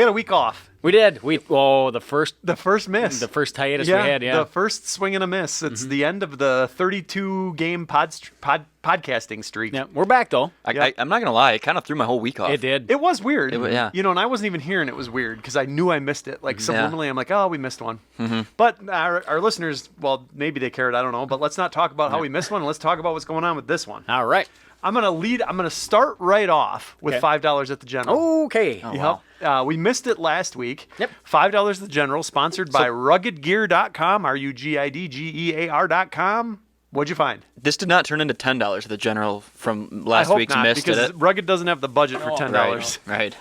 had a week off. We did. The first miss. The first hiatus we had, yeah. The first swing and a miss. It's the end of the 32-game podcasting streak. Yeah, we're back, though. I'm not going to lie. It kind of threw my whole week off. It did. It was weird. Yeah. You know, and I wasn't even here, and it was weird because I knew I missed it. Like, subliminally, I'm like, oh, we missed one. But our listeners, well, maybe they cared. I don't know. But let's not talk about how we missed one. Let's talk about what's going on with this one. All right. I'm gonna start right off with $5 at the General. Okay. Oh, wow. We missed it last week. Yep. $5 at the General, sponsored by ruggedgear.com, RUGIDGEAR.com. What'd you find? This did not turn into $10 at the General from last I hope week's not, miss, did because it? Rugged doesn't have the budget for $10. Right.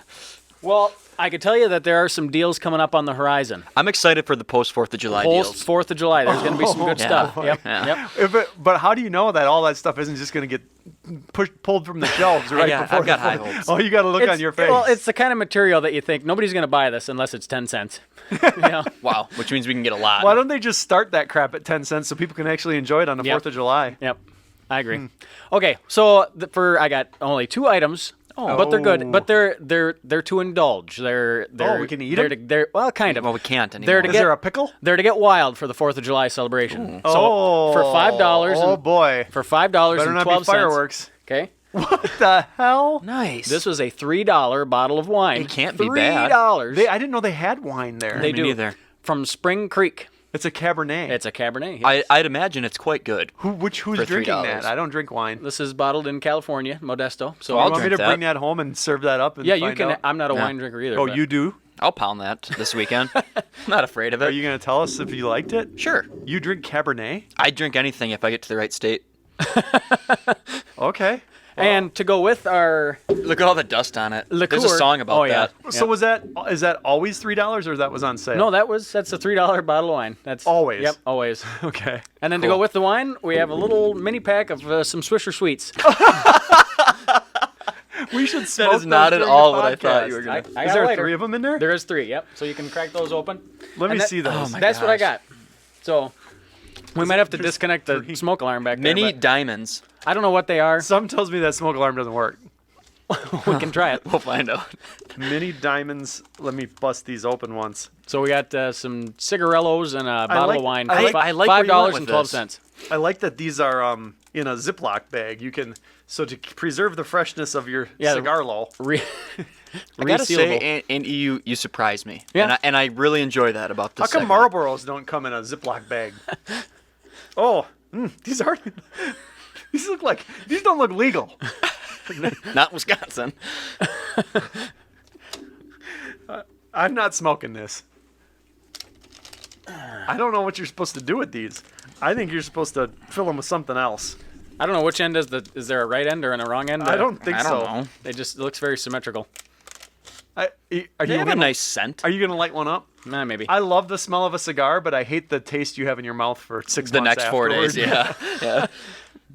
Well, I could tell you that there are some deals coming up on the horizon. I'm excited for the post-4th of July deals. Post 4th of July, there's going to be some good stuff. Yep. But how do you know that all that stuff isn't just going to get pulled from the shelves right before? I've got high hopes. Oh, you got to look on your face. Well, it's the kind of material that you think nobody's going to buy this unless it's 10 cents. Wow, which means we can get a lot. Why don't they just start that crap at 10 cents so people can actually enjoy it on the 4th of July? Yep, I agree. Okay, so I got only 2 items. But they're good. But they're to indulge. We can eat them? They're well, kind of. Well, we can't anymore. Is there a pickle? They're to get wild for the 4th of July celebration. Ooh. So for $5. Oh boy. For $5 Better and not 12 be fireworks. Okay. What the hell? Nice. This was a $3 bottle of wine. It can't be bad. $3. I didn't know they had wine there. They Me do. neither. From Spring Creek. It's a Cabernet. It's a Cabernet. Yes. I'd imagine it's quite good. Who's for drinking $3. that? I don't drink wine. This is bottled in California, Modesto. So I'll You want me drink to that. bring that home and serve that up? And yeah, you find can. out? I'm not a wine drinker either. Oh, but- you do? I'll pound that this weekend. I'm not afraid of it. Are you going to tell us if you liked it? Sure. You drink Cabernet? I'd drink anything if I get to the right state. Okay. And to go with our Look at all the dust on it. liqueur. There's a song about that. So is that always $3 or that was on sale? No, that's a $3 bottle of wine. That's Always? Yep, always. Okay. And then to Cool. go with the wine, we have a little mini pack of some Swisher Sweets. We should smoke is not those at during all the what I thought you podcast. were gonna- I Is got there lighter. 3 of them in there? There is 3, yep. So you can crack those open. Let me And see those. Oh my That's what I gosh. got. So we might have to disconnect the smoke alarm back there. Mini but diamonds. I don't know what they are. Something tells me that smoke alarm doesn't work. We can try it. We'll find out. Mini diamonds. Let me bust these open once. So we got some cigarellos and a bottle of wine. I for like where you went $5 with and 12 this. cents. I like that these are in a Ziploc bag. You can to preserve the freshness of your cigar lull. I gotta Resealable. say, and you surprised me. Yeah. And I really enjoy that about How this. come Marlboros don't come in a Ziploc bag? These aren't. These don't look legal. Not Wisconsin. I'm not smoking this. I don't know what you're supposed to do with these. I think you're supposed to fill them with something else. I don't know which end is there a right end or a wrong end? I don't think I so. don't know. It looks very symmetrical. Are They you have a nice scent. Are you gonna light one up? Nah, maybe. I love the smell of a cigar, but I hate the taste you have in your mouth for 6 The months next 4 days, afterward.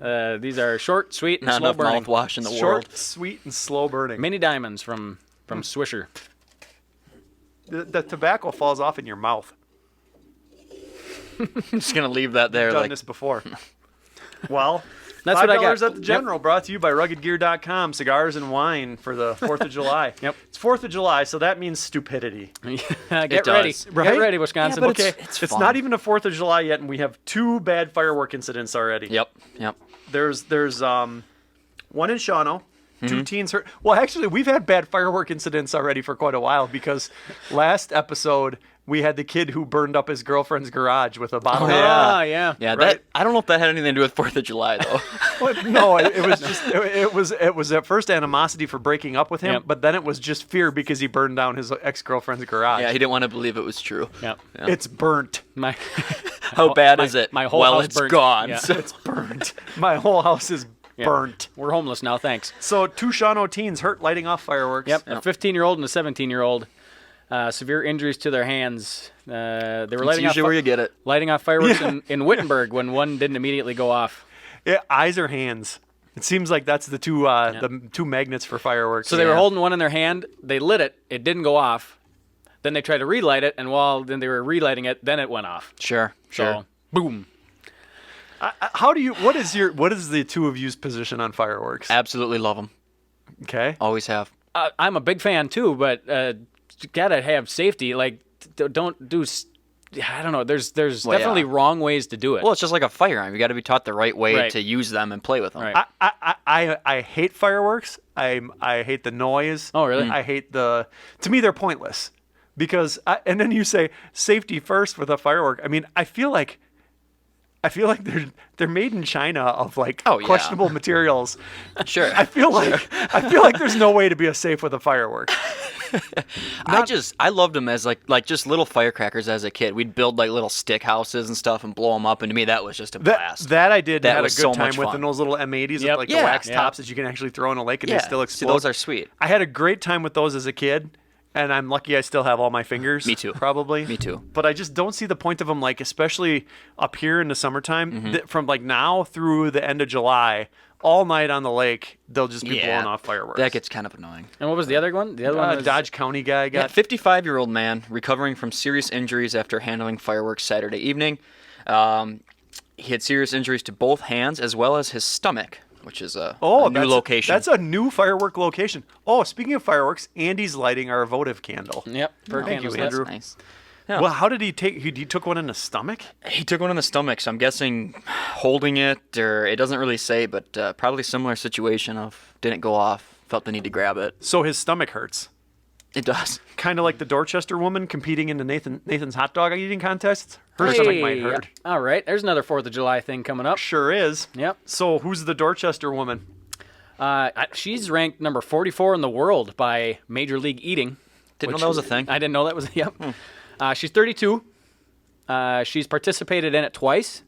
yeah. These are short, sweet, and Not slow enough burning. mouthwash in the Short, world. sweet, and slow burning. Mini diamonds from Swisher. The tobacco falls off in your mouth. I'm just gonna leave that there. I've done Like, this before. Well, That's what I got. $5 at the General, brought to you by ruggedgear.com, cigars and wine for the 4th of July. Yep. It's 4th of July, so that means stupidity. Get ready. does. Right? Get ready, Wisconsin. Yeah, but Okay, It's it's fun. not even the 4th of July yet, and we have 2 bad firework incidents already. Yep. There's one in Shawano. Mm-hmm. 2 teens hurt. Well, actually, we've had bad firework incidents already for quite a while because last episode we had the kid who burned up his girlfriend's garage with a bottle. Ah, yeah. Yeah, Right? that I don't know if that had anything to do with 4th of July though. Well, no, it was just it was at first animosity for breaking up with him, Yep. but then it was just fear because he burned down his ex-girlfriend's garage. Yeah, he didn't want to believe it was true. Yep. Yeah. It's burnt. My How bad is it? My whole well, house it's burnt. gone. Yeah. So- It's burnt. My whole house is burnt. We're homeless now, thanks. So 2 Shawano teens hurt lighting off fireworks. Yep, a 15-year-old and a 17-year-old. Severe injuries to their hands. They were It's lighting off, usually where you get it. lighting off fireworks in Wittenberg when one didn't immediately go off. Yeah, eyes or hands. It seems like that's the two magnets for fireworks. So they were holding one in their hand. They lit it. It didn't go off. Then they tried to relight it, and then they were relighting it. Then it went off. Sure. So boom. What is the 2 of you's position on fireworks? Absolutely love them. Okay. Always have. I'm a big fan too, but gotta have safety. Like, don't do. I don't know. There's definitely wrong ways to do it. Well, it's just like a firearm. You got to be taught the right way to use them and play with them. Right. I hate fireworks. I hate the noise. Oh, really? I hate to me, they're pointless because, and then you say safety first with a firework. I mean, I feel like they're made in China of like questionable materials. Sure. I feel like there's no way to be safe with a firework. I loved them as like just little firecrackers as a kid. We'd build like little stick houses and stuff and blow them up, and to me that was just a blast. That I did. That had a was good so time much with fun. in those little M80s with like the wax tops that you can actually throw in a lake and they still explode. See, those are sweet. I had a great time with those as a kid. And I'm lucky I still have all my fingers. Me too. Probably. Me too. But I just don't see the point of them, like, especially up here in the summertime, from like now through the end of July, all night on the lake, they'll just be blowing off fireworks. That gets kind of annoying. And what was the other one? The other one was Dodge County guy got 55-year-old man recovering from serious injuries after handling fireworks Saturday evening. He had serious injuries to both hands as well as his stomach, which is a new location. That's a new firework location. Oh, speaking of fireworks, Andy's lighting our votive candle. Yep. Thank you, Andrew. That's nice. Yeah. Well, how did he take? He took one in the stomach. He took one in the stomach, so I'm guessing holding it, or it doesn't really say, but probably similar situation of didn't go off, felt the need to grab it. So his stomach hurts. It does. Kind of like the Dorchester woman competing in the Nathan's hot dog eating contest. Her stomach might hurt. All right. There's another 4th of July thing coming up. Sure is. Yep. So who's the Dorchester woman? She's ranked number 44 in the world by Major League Eating. Didn't know that was a thing. I didn't know that was. Yep. She's 32. She's participated in it twice.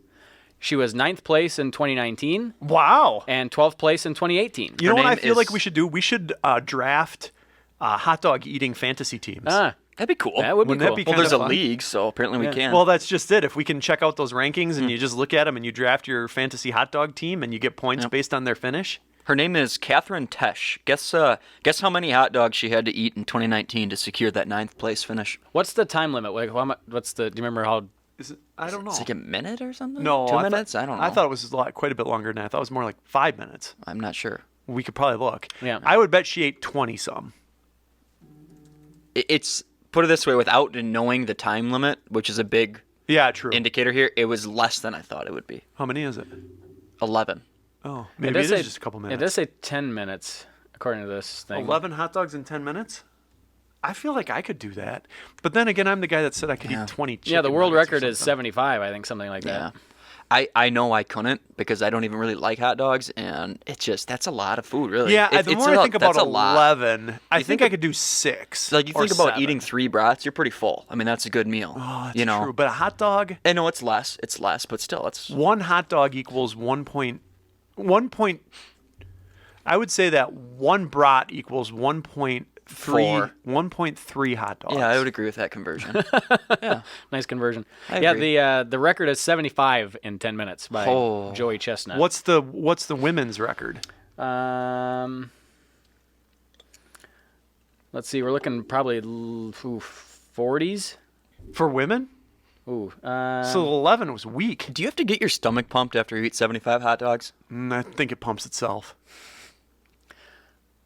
She was 9th place in 2019. Wow. And 12th place in 2018. You know what I feel like we should do? We should draft hot dog eating fantasy teams. That'd be cool. That would be Wouldn't cool. that be Well, kind there's of a fun? league, so apparently we can. Well, that's just it. If we can check out those rankings and you just look at them and you draft your fantasy hot dog team and you get points based on their finish. Her name is Catherine Tesh. Guess how many hot dogs she had to eat in 2019 to secure that 9th place finish? What's the time limit? Like, what's the? Do you remember how? Is it, I don't know. It's like a minute or something? No, 2 minutes? I don't know. I thought it was quite a bit longer than that. I thought it was more like 5 minutes. I'm not sure. We could probably look. Yeah. I would bet she ate 20-some. It's, put it this way, without knowing the time limit, which is a big True. indicator here, it was less than I thought it would be. How many is it? 11. Oh, maybe it is just a couple minutes. It does say 10 minutes, according to this thing. 11 hot dogs in 10 minutes? I feel like I could do that. But then again, I'm the guy that said I could eat 20 chicken Yeah, the world nuggets or record is something. 75, I think, something like Yeah. that. I know I couldn't because I don't even really like hot dogs, and it's just, that's a lot of food, really. Yeah, the more I think about that's a lot. 11, I You think think I could do 6. Like, you or think about 7. eating 3 brats, you're pretty full. I mean, that's a good meal. Oh, that's you know? true. But a hot dog, I know it's less, but still, it's... one hot dog equals 1 point. I would say that one brat equals 1.3 hot dogs. Yeah, I would agree with that conversion. Yeah. Nice conversion. I Yeah, agree. the record is 75 in 10 minutes by Joey Chestnut. What's the women's record? Let's see, we're looking probably 40s. For women? Ooh. So 11 was weak. Do you have to get your stomach pumped after you eat 75 hot dogs? I think it pumps itself.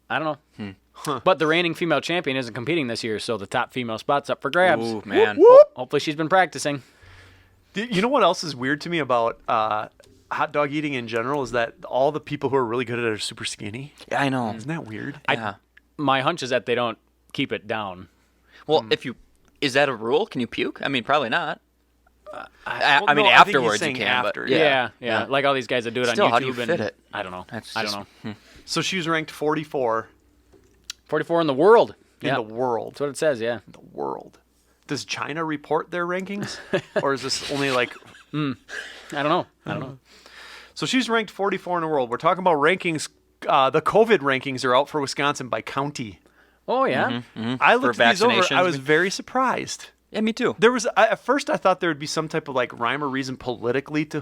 I don't know. But the reigning female champion isn't competing this year, so the top female spot's up for grabs. Ooh, man. Whoop, whoop. Hopefully she's been practicing. You know what else is weird to me about hot dog eating in general is that all the people who are really good at it are super skinny. Yeah, I know. Isn't that weird? Yeah. My hunch is that they don't keep it down. Well, is that a rule? Can you puke? I mean, probably not. I no, mean, I think he's afterwards you saying can. after, But yeah. Like all these guys that do it Still, on YouTube. how do you and fit it? I don't know. That's I don't just- know. So she was ranked 44 44 in the world. in Yeah. the world. That's what it says, yeah. The world. Does China report their rankings? Or is this only like... I don't know. So she's ranked 44 in the world. We're talking about rankings. The COVID rankings are out for Wisconsin by county. Oh, yeah? I looked For these over. vaccinations, I was you mean? very surprised. Yeah, me too. There was at first I thought there would be some type of like rhyme or reason politically to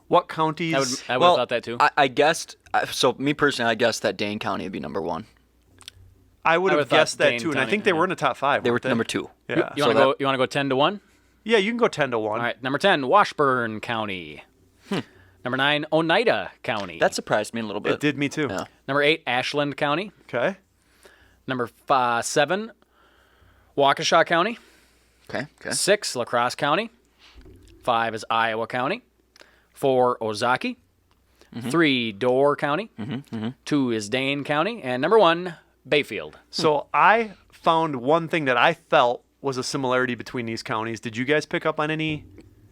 what counties. I would have thought that too. I guessed, so me personally, I guessed that Dane County would be number 1. I would I have would've thought guessed that Dane too, and I County, think they yeah. were in the top 5. They were weren't number 2. Yeah. You want to go 10 to 1? Yeah, you can go 10 to 1. All right, number 10, Washburn County. Number 9, Oneida County. That surprised me a little bit. It did me too. Yeah. Number 8, Ashland County. Okay. Number 7, Waukesha County. Okay. 6, La Crosse County. 5 is Iowa County. 4, Ozaki. 3, Door County. 2 is Dane County. And number 1, Bayfield. So I found one thing that I felt was a similarity between these counties. Did you guys pick up on any?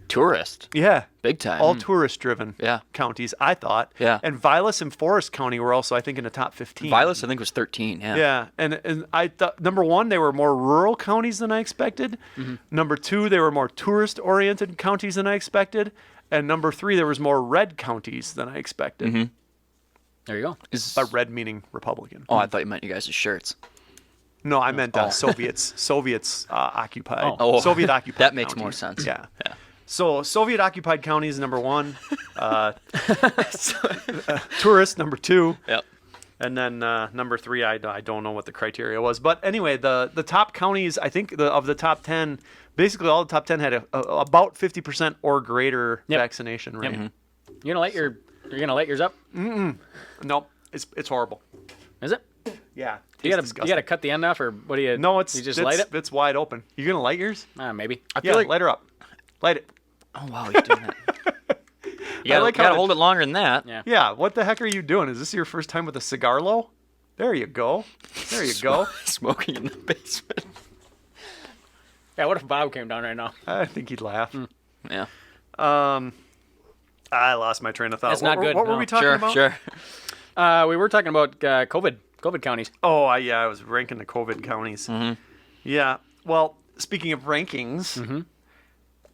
Tourist. Yeah. Big time. All tourist-driven counties, I thought. Yeah. And Vilas and Forest County were also, I think, in the top 15. Vilas, I think, was 13. Yeah. Yeah, and I thought, number 1, they were more rural counties than I expected. Number 2, they were more tourist-oriented counties than I expected. And number 3, there was more red counties than I expected. There you go. By red meaning Republican. Oh, I thought you meant you guys' shirts. No, I meant Soviets occupied. Oh. Soviet occupied. That makes counties. more sense. Yeah. So Soviet occupied counties number 1, tourist number 2. Yep. And then number 3, I don't know what the criteria was, but anyway, the top counties, I think of the top 10, basically all the top 10 had about 50% or greater vaccination rate. You're gonna light yours up? Nope, it's horrible. Is it? Yeah, You gotta cut the end off, or what do you? No, you just light it. It's wide open. You gonna light yours? Maybe. I feel like light her up. Light it. Oh wow, he's doing that. You I like how gotta hold it longer than that. Yeah. Yeah, what the heck are you doing? Is this your first time with a cigar, Lo? There you go. There you go. Smoking in the basement. Yeah. What if Bob came down right now? I think he'd laugh. Yeah. I lost my train of thought. That's not good, What were no. we talking about? Sure. We were talking about COVID counties. Oh, I was ranking the COVID counties. Yeah. Well, speaking of rankings,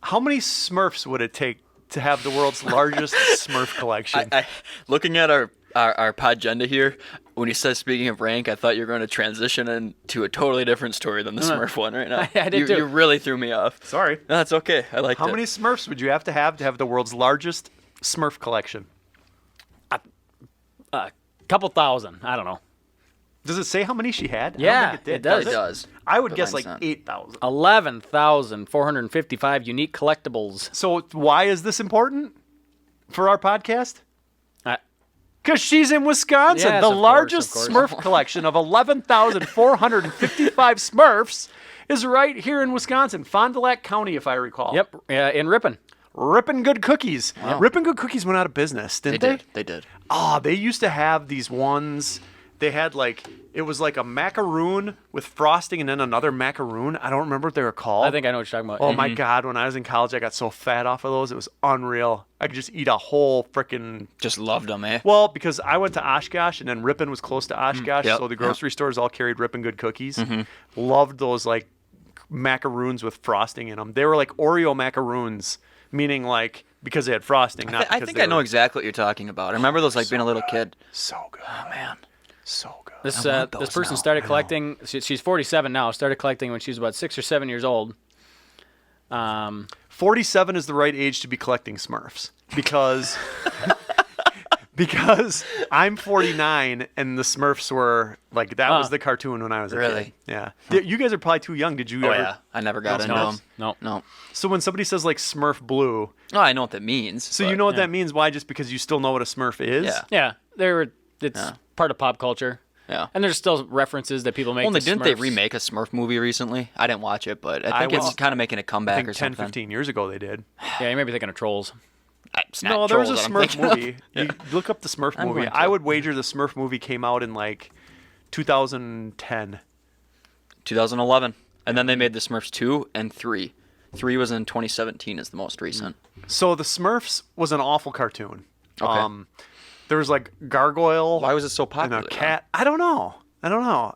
how many Smurfs would it take to have the world's largest Smurf collection? I looking at our podgenda here, when you said speaking of rank, I thought you were going to transition into a totally different story than the Smurf one right now. I did too. You really threw me off. Sorry. No, that's okay. I like How many Smurfs would you have to have the world's largest Smurf collection? A couple thousand. I don't know. Does it say how many she had? I Yeah, don't think it did. it does. It does. I would But guess mine's like not. 8,000. 11,455 unique collectibles. So why is this important for our podcast? Uh, Because she's in Wisconsin. Yes, The of course, largest of course. Smurf collection of 11,455 Smurfs is right here in Wisconsin. Fond du Lac County, if I recall. Yep. In Ripon. Rippin' Good Cookies. Rippin' Good Cookies went out of business, didn't they? They did. Oh, they used to have these ones. They had it was like a macaroon with frosting and then another macaroon. I don't remember what they were called. I think I know what you're talking about. Oh my God, when I was in college, I got so fat off of those. It was unreal. I could just eat a whole freaking. Just loved them, eh? Well, because I went to Oshkosh and then Ripon was close to Oshkosh, Yep, so the grocery stores all carried Rippin' Good Cookies. Loved those macaroons with frosting in them. They were like Oreo macaroons, meaning because they had frosting. Not I because think they I know were- exactly what you're talking about. I remember those being a little kid. So good. Oh man. So good. This I want this those person now. started collecting. She's 47 now. Started collecting when she was about 6 or 7 years old. 47 is the right age to be collecting Smurfs because because I'm 49 and the Smurfs were that was the cartoon when I was a Really? kid. Yeah. You guys are probably too young. Did you Oh ever? yeah. I never got Those into Smurfs? them. No. No. So when somebody says Smurf Blue, Oh, I know what that means. so but- you know what that means? Why? Just because you still know what a Smurf is? Yeah. Yeah, it's part of pop culture. Yeah. And there's still references that people make. Only to didn't they Smurfs. remake a Smurf movie recently? I didn't watch it, but I I think it's watched- kind of making a I comeback think or 10, something. 15 years ago they did. Yeah, you may be thinking of Trolls. It's not No, there was a Trolls that I'm Smurf thinking of. movie. You look up the Smurf I'm movie. going to. I would wager the Smurf movie came out in 2010. 2011. And then they made the Smurfs 2 and 3. 3 was in 2017 is the most recent. So the Smurfs was an awful cartoon. Okay. There was Gargoyle. Why was it so and popular? a cat. I don't know.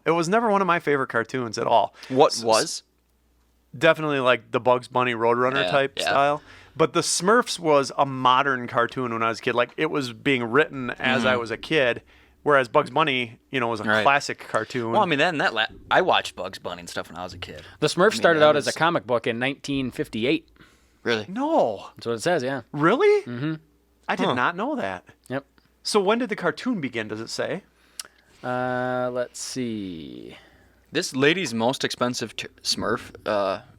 It was never one of my favorite cartoons at all. What was? Definitely the Bugs Bunny Roadrunner Yeah, type yeah. style. But the Smurfs was a modern cartoon when I was a kid. It was being written as I was a kid, whereas Bugs Bunny, was a Right. classic cartoon. Well, I mean, I watched Bugs Bunny and stuff when I was a kid. The Smurfs started that out as a was- comic book in 1958. Really? No. That's what it says. Yeah. Really? Mm-hmm. I did not know that. Yep. So when did the cartoon begin, does it say? Let's see. This lady's most expensive Smurf,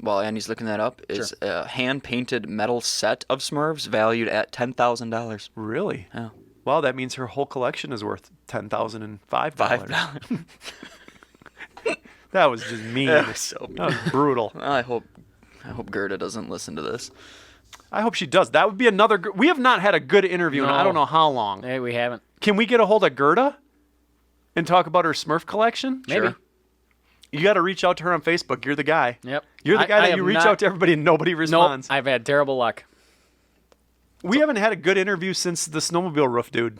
while Andy's looking that up, is a hand-painted metal set of Smurfs valued at $10,000. Really? Yeah. Well, that means her whole collection is worth $10,005. $5. That was just mean. That was brutal. I hope Gerda doesn't listen to this. I hope she does. That would be another. We have not had a good interview in I don't know how long. Hey, we haven't. Can we get a hold of Gerda and talk about her Smurf collection? Maybe. Sure. You got to reach out to her on Facebook. You're the guy. Yep. You're the guy I that have you reach not- out to everybody and nobody responds. Nope, I've had terrible luck. We haven't had a good interview since the snowmobile roof dude.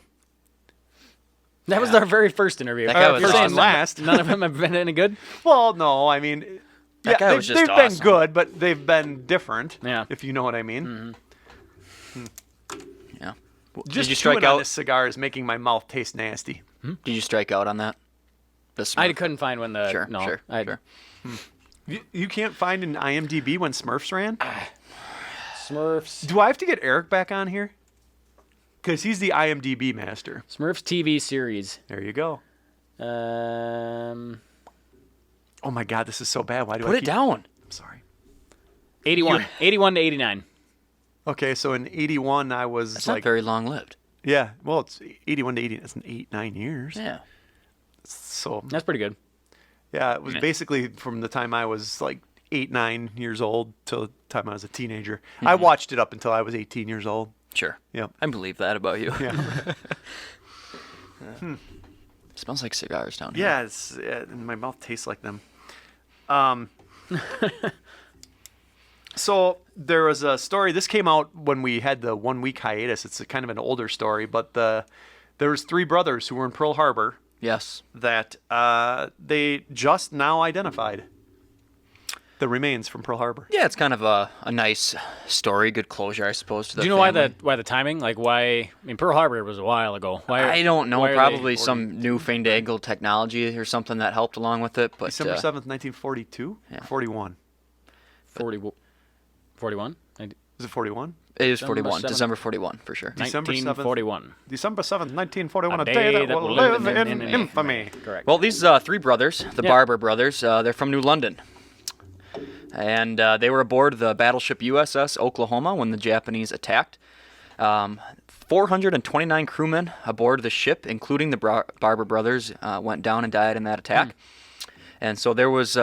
That was our very first interview. That guy was First and awesome. last. None of them have been any good. Well, no, I mean, That guy they've, was just they've awesome. been good, but they've been different. Yeah. If you know what I mean. Yeah. Just Did you strike chewing on out? this cigar is making my mouth taste nasty. Did you strike out on that? The Smurf? I couldn't find when the Sure, no. sure, I, sure. You can't find an IMDb when Smurfs ran? Smurfs. Do I have to get Eric back on here? Because he's the IMDb master. Smurfs TV series. There you go. Oh my God, this is so bad. Why do I Put it keep... down. I'm sorry. 81. 81 to 89. Okay, so in 81, I was That's like... not very long lived. Yeah, well, it's 81 to 80. That's 9 years. Yeah. So, That's pretty good. yeah, it was basically from the time I was like 8, 9 years old till the time I was a teenager. I watched it up until I was 18 years old. Sure. Yep. I believe that about you. Yeah. Smells like cigars down here. Yeah, and my mouth tastes like them. So there was a story. This came out when we had the 1 week hiatus. It's a kind of an older story, but there was 3 brothers who were in Pearl Harbor Yes. that they just now identified the remains from Pearl Harbor. Yeah, it's kind of a nice story, good closure, I suppose. To the Do you know family. why the timing? Like why? I mean, Pearl Harbor was a while ago. Why? I don't know. why are Probably they- some new fandangled technology or something that helped along with it. But December 7th, 1942? yeah. 41. 41. Was it 41? it is December 41. 7th. December 41 for sure. December 7th. 1941. December 7th, 1941, A a day that will live in infamy. Correct. Well, these 3 brothers, the Yeah. Barber Brothers, they're from New London. And they were aboard the battleship USS Oklahoma when the Japanese attacked. 429 crewmen aboard the ship, including the Barber Brothers, went down and died in that attack. And so there was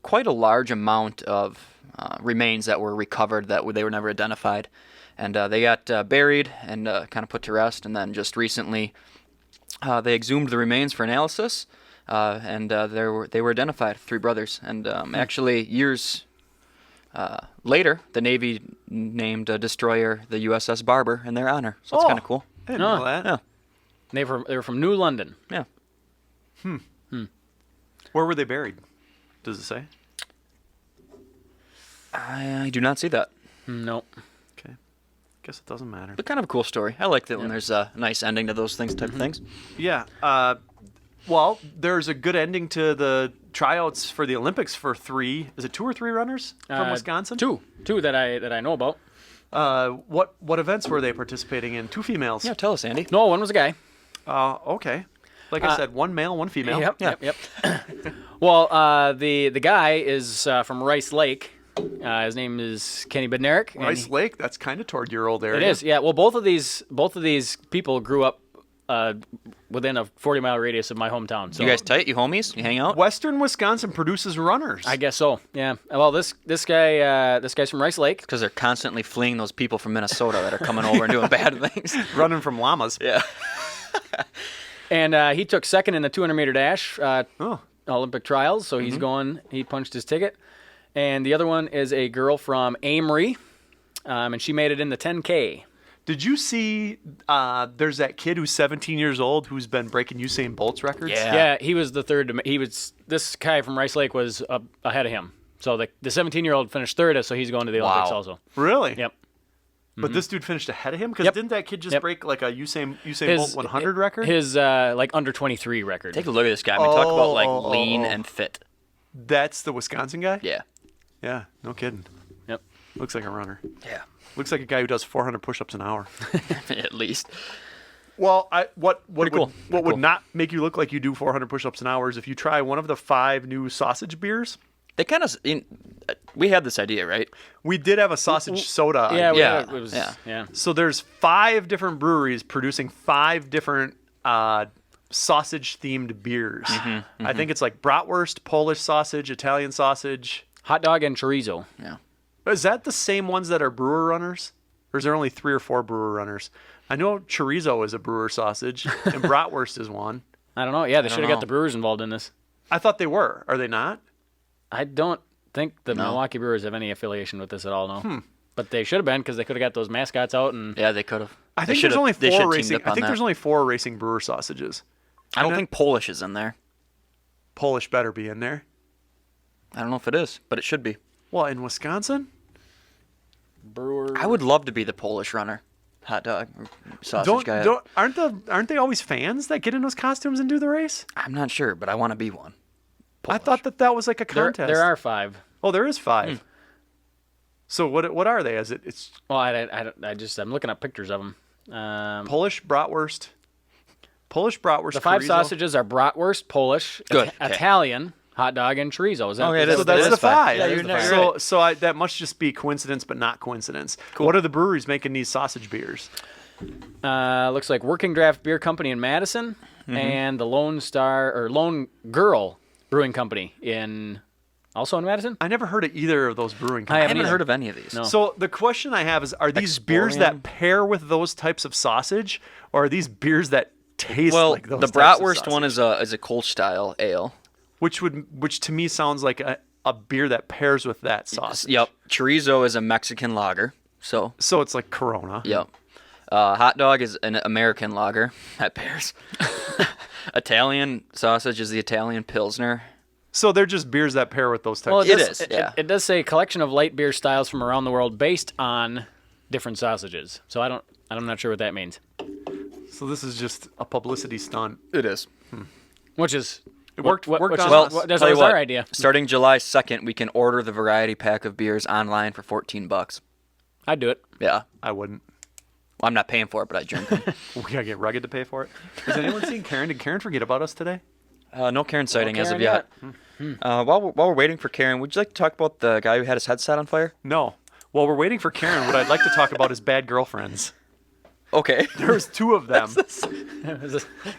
quite a large amount of remains that were recovered that they were never identified. And they got buried and kind of put to rest. And then just recently, they exhumed the remains for analysis. And they were identified, 3 brothers. And actually, years later, the Navy named a destroyer the USS Barber in their honor. So it's kind of cool. I didn't know that. Yeah. They were from New London. Yeah. Where were they buried? Does it say? I do not see that. No. Okay. Guess it doesn't matter. But kind of a cool story. I like that when there's a nice ending to those things type of things. Yeah. Well, there's a good ending to the tryouts for the Olympics for 3. Is it 2 or 3 runners from Wisconsin? Two that I know about. What events were they participating in? 2 females. Yeah, tell us, Andy. No, one was a guy. Okay. Like I said, 1 male, 1 female. Yep. Well, the guy is from Rice Lake. His name is Kenny Bednarik. and Rice Lake. That's kind of toward your old area. It is, yeah. Well, both of these people grew up within a 40-mile radius of my hometown. So You guys tight? You homies? You hang out? Western Wisconsin produces runners. I guess so. Yeah. Well, this guy's from Rice Lake. Because they're constantly fleeing those people from Minnesota that are coming over and doing bad things. Running from llamas. Yeah. And he took second in the 200-meter dash Oh. Olympic trials. So he's going. He punched his ticket. And the other one is a girl from Amory, and she made it in the 10K. Did you see there's that kid who's 17 years old who's been breaking Usain Bolt's records? Yeah. Yeah, he was the third. This guy from Rice Lake was ahead of him. So the 17-year-old finished third, so he's going to the Olympics Wow. also. Really? Yep. But this dude finished ahead of him? Because Yep. didn't that kid just Yep. break like a Usain Bolt 100 record? His like under 23 record. Take a look at this guy. I mean, talk about like lean and fit. That's the Wisconsin guy? Yeah. Yeah, no kidding. Yep. Looks like a runner. Yeah. Looks like a guy who does 400 push-ups an hour. At least. Well, what cool. would Cool. not make you look like you do 400 push-ups an hour is if you try one of the 5 new sausage beers. They kind of. We had this idea, right? We did have a sausage soda. Yeah. Yeah, It was, yeah. yeah. So there's 5 different breweries producing 5 different sausage-themed beers. Mm-hmm, I think it's like bratwurst, Polish sausage, Italian sausage. Hot dog and chorizo. Yeah. Is that the same ones that are brewer runners? Or is there only 3 or 4 brewer runners? I know chorizo is a brewer sausage, and bratwurst is one. I don't know. Yeah, they should have know. got the Brewers involved in this. I thought they were. Are they not? I don't think the No. Milwaukee Brewers have any affiliation with this at all, no. But they should have been because they could have got those mascots out. And Yeah, they could have. I think there's only 4 racing. I think there's only 4 racing brewer sausages. I don't think Polish is in there. Polish better be in there. I don't know if it is, but it should be. Well, in Wisconsin, Brewer. I would love to be the Polish runner, hot dog, or sausage guy. aren't they always fans that get in those costumes and do the race? I'm not sure, but I want to be one. I thought that was like a There, contest. there are 5. Oh, there is 5. So what are they? It's Well, I'm looking at pictures of them. Polish bratwurst. Polish bratwurst. The 5 chorizo. sausages are bratwurst, Polish, Good, okay. Italian, hot dog, and chorizo. Is that, Okay, is that- So that's It the is 5. 5. Yeah, you're right. So that must just be coincidence, but not coincidence. Cool. What are the breweries making these sausage beers? looks like Working Draft Beer Company in Madison and the Lone Girl Brewing Company also in Madison. I never heard of either of those brewing I companies. haven't either. heard of any of these. No. So the question I have is: are these beers that pair with those types of sausage, or are these beers that taste Well, like those? the types of bratwurst one sausage? is a Kolsch style ale. which to me sounds like a beer that pairs with that sausage. Yep. Chorizo is a Mexican lager. So So it's like Corona. yep. Hot dog is an American lager. That pairs. Italian sausage is the Italian Pilsner. So they're just beers that pair with those types. Well, of It does, is, yeah. It does say collection of light beer styles from around the world based on different sausages. So I'm not sure what that means. So this is just a publicity stunt. It is. Which is It worked on which is- us. Well, that's tell you always what, our idea. Starting July 2nd, we can order the variety pack of beers online for $14. I'd do it. Yeah. I wouldn't. Well, I'm not paying for it, but I drink them. We gotta get rugged to pay for it. Has anyone seen Karen? Did Karen forget about us today? No Karen sighting as of Karen yet. While we're waiting for Karen, would you like to talk about the guy who had his head set on fire? No. Well, we're waiting for Karen. What I'd like to talk about is bad girlfriends. Okay. There's 2 of them.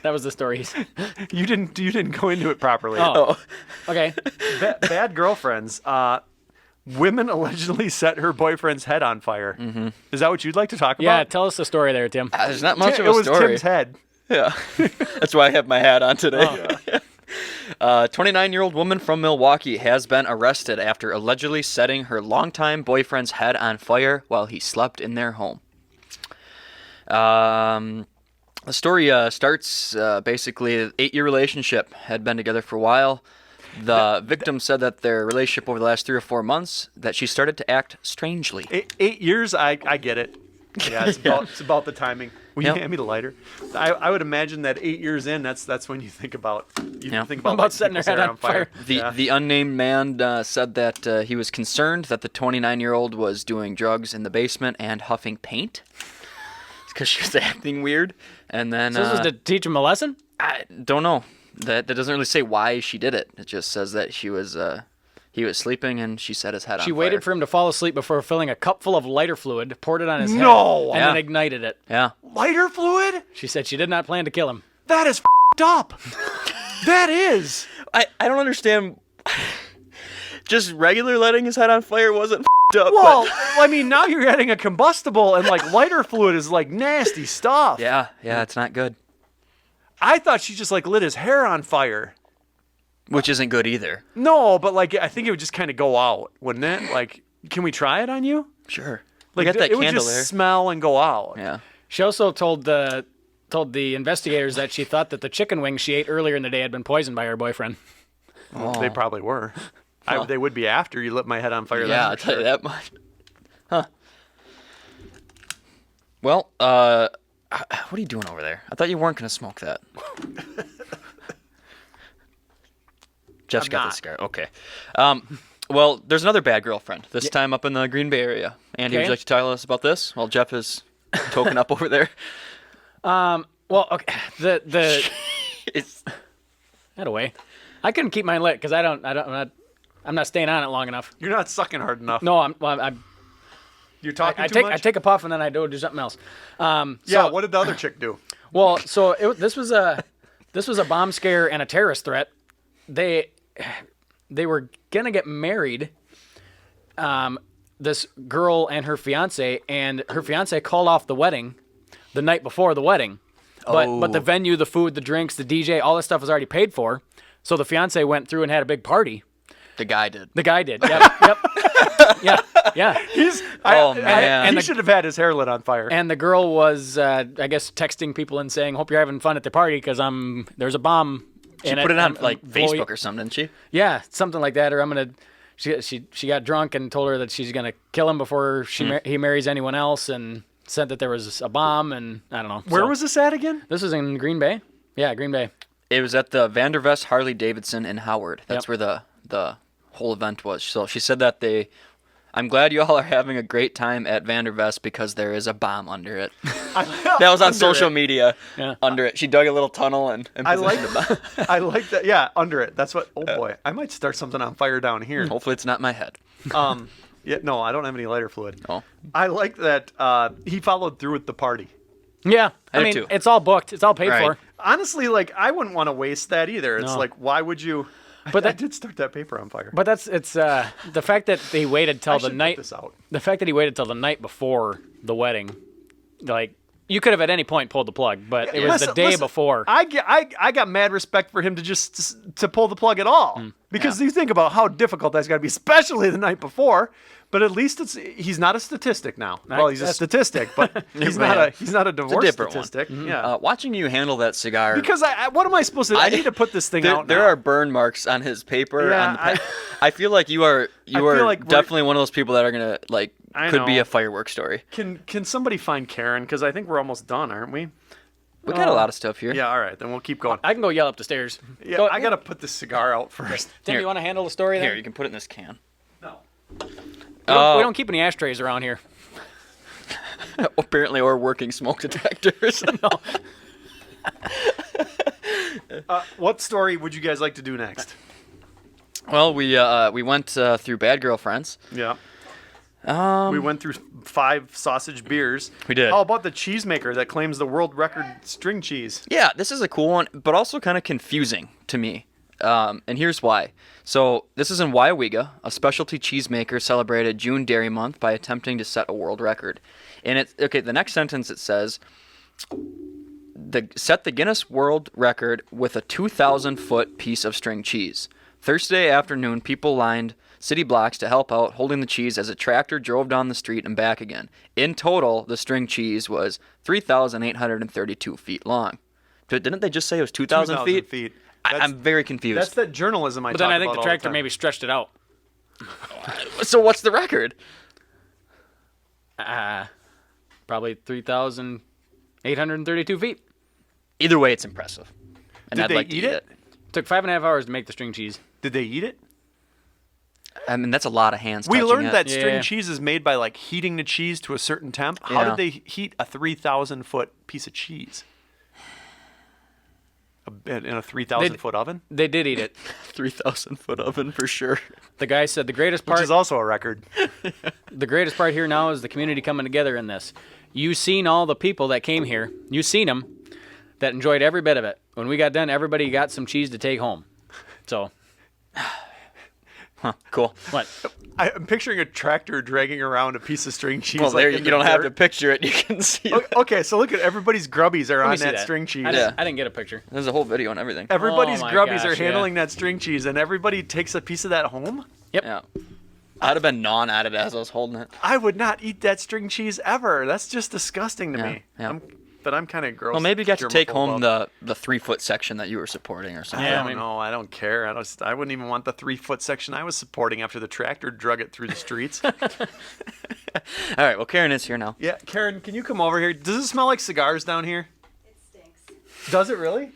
That was the story. You didn't go into it properly. Oh. Okay. Bad girlfriends. Women allegedly set her boyfriend's head on fire. Mm-hmm. Is that what you'd like to talk Yeah, about? tell us the story there, Tim. There's not much of It a was story. Tim's head. Yeah. That's why I have my hat on today. 29-year-old woman from Milwaukee has been arrested after allegedly setting her longtime boyfriend's head on fire while he slept in their home. The story starts basically an 8-year relationship, had been together for a while. The victim said that their relationship over the last 3 or 4 months, that she started to act strangely. 8 years, I get it. Yeah, it's about the timing. Will you Yep. hand me the lighter? I would imagine that 8 years in, that's when you think about Yeah. think about, About lighting setting people's their hair head on fire. The unnamed man said that he was concerned that the 29-year-old was doing drugs in the basement and huffing paint because she was acting weird. And then So this was to teach him a lesson? I don't know. That doesn't really say why she did it. It just says that he was sleeping and she set his head on She fire. waited for him to fall asleep before filling a cup full of lighter fluid, poured it on his head, No! and Yeah. then ignited it. Yeah. Lighter fluid? She said she did not plan to kill him. That is f***ed up. That is. I don't understand. Just regular letting his head on fire wasn't f***ed up. Well, but- I mean, now you're adding a combustible, and like lighter fluid is like nasty stuff. yeah, it's not good. I thought she just like lit his hair on fire. Which isn't good either. No, but like I think it would just kind of go out, wouldn't it? Like, can we try it on you? Sure. Like We got that it would candle just there. smell and go out. Yeah. She also told the investigators that she thought that the chicken wings she ate earlier in the day had been poisoned by her boyfriend. Well, they probably were. They would be after you lit my head on fire. Yeah, I'll that's for tell you sure. that much. Huh. Well, what are you doing over there? I thought you weren't going to smoke that. Jeff's I'm got not. the cigar. Okay. Well, there's another bad girlfriend, this time up in the Green Bay area. Andy, would Okay. you like to tell us about this while Jeff is token up over there? Well, okay. It's, That away. I couldn't keep mine lit because I'm not staying on it long enough. You're not sucking hard enough. No, I'm You're talking I too take much. I take a puff and then I do something else. Yeah. So- What did the other chick do? Well, so this was This was a bomb scare and a terrorist threat. They were gonna get married. This girl and her fiance called off the wedding the night before the wedding. But the venue, the food, the drinks, the DJ, all this stuff was already paid for. So the fiance went through and had a big party. The guy did. Yep. Yeah. He should have had his hair lit on fire. And the girl was, I guess, texting people and saying, "Hope you're having fun at the party because there's a bomb." She put it on like Facebook or something, didn't she? Yeah, something like that. Or I'm gonna. She got drunk and told her that she's gonna kill him before he marries anyone else, and said that there was a bomb, and I don't know. Where was this at again? This was in Green Bay. Yeah, Green Bay. It was at the Vandervest Harley Davidson in Howard. That's where the whole event was. So she said that I'm glad you all are having a great time at Vandervest because there is a bomb under it. That was on social media. Yeah. Under it. She dug a little tunnel and I like positioned a bomb. I like that. Yeah, under it. That's what. Oh boy, I might start something on fire down here. Hopefully it's not my head. Yeah, no, I don't have any lighter fluid. Oh. I like that he followed through with the party. Yeah, I I do mean, too. it's all booked. It's all paid Right. for. Honestly, like I wouldn't want to waste that either. It's No. like, why would you? But I that- did start that paper on fire. But it's the fact that he waited I till should the night. put this out. The fact that he waited till the night before the wedding, like you could have at any point pulled the plug, but it was the day before. I got mad respect for him to pull the plug at all because you think about how difficult that's got to be, especially the night before. But at least he's not a statistic now. Well, he's a statistic, but he's not a divorce different one. statistic. Yeah. Watching you handle that cigar. Because what am I supposed to do? I need to put this thing out There now. are burn marks on his paper. Yeah, I feel like you are feel like we're- definitely one of those people that are gonna I could be know. a fireworks story. Can somebody find Karen? Because I think we're almost done, aren't we? We got a lot of stuff here. Yeah. All right, then we'll keep going. I can go yell up the stairs. Yeah, I gotta put this cigar out first. Tim, Here. you want to handle the story? Here, Then? you can put it in this can. No. We don't keep any ashtrays around here. Apparently, or working smoke detectors. What story would you guys like to do next? Well, we went through Bad Girlfriends. Yeah. We went through 5 sausage beers. We did. How about the cheesemaker that claims the world record string cheese? Yeah, this is a cool one, but also kind of confusing to me. And here's why. So this is in Wyawega. A specialty cheesemaker celebrated June Dairy Month by attempting to set a world record. And the next sentence it says, set the Guinness World Record with a 2,000-foot piece of string cheese. Thursday afternoon, people lined city blocks to help out, holding the cheese as a tractor drove down the street and back again. In total, the string cheese was 3,832 feet long. But didn't they just say it was 2,000 feet? I'm very confused. That's that journalism I But talk then I think about the all tractor time. maybe stretched it out. So what's the record? Probably 3,832 feet. Either way, it's impressive. And Did I'd they like to eat eat it? Took 5.5 hours to make the string cheese. Did they eat it? I mean, that's a lot of hands We touching learned it. that string Yeah. cheese is made by like heating the cheese to a certain temp. How Yeah. did they heat a 3,000-foot piece of cheese? In a 3,000-foot oven? They did eat it. 3,000-foot oven for sure. The guy said the greatest Which part is also a record. the greatest part here now is the community coming together in this. You seen all the people that came here. You seen them that enjoyed every bit of it. When we got done, everybody got some cheese to take home. So, Cool. what? I'm picturing a tractor dragging around a piece of string cheese. Well, there like you in the don't have to dirt. picture it. You can see it. Okay, so look at everybody's grubbies are Let me on see that string cheese. I didn't get a picture. There's a whole video and everything. Everybody's Oh my grubbies gosh, are yeah. handling that string cheese, and everybody takes a piece of that home? Yeah. I'd have been gnawing at it as I was holding it. I would not eat that string cheese ever. That's just disgusting to me. yeah. But I'm kind of gross. Well, maybe you got to take germaphobe home about- the 3-foot section that you were supporting or something. I Yeah, don't I mean- know. I don't care. I wouldn't even want the 3-foot section I was supporting after the tractor drug it through the streets. All right. Well, Karen is here now. Yeah, Karen, can you come over here? Does it smell like cigars down here? It stinks. Does it really?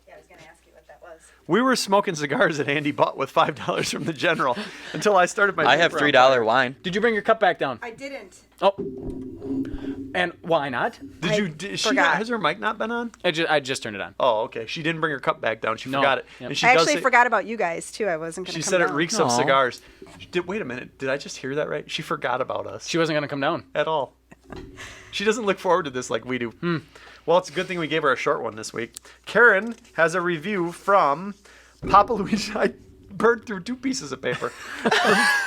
Yeah, I was gonna ask you what that was. We were smoking cigars that Andy bought with $5 from the General until I started my. I have paper on $3 wine. Did you bring your cup back down? I didn't. Oh. And why not? Did you? forgot. Has her mic not been on? I just turned it on. Oh, okay. She didn't bring her cup back down. She No. forgot it, Yep. and she I does actually say- forgot about you guys too. I wasn't gonna. She come said it down. reeks of Aw. cigars. Wait a minute. Did I just hear that right? She forgot about us She wasn't going to come down. at all. She doesn't look forward to this like we do. Well, it's a good thing we gave her a short one this week. Karen has a review from Papa Luigi. I burned through 2 pieces of paper.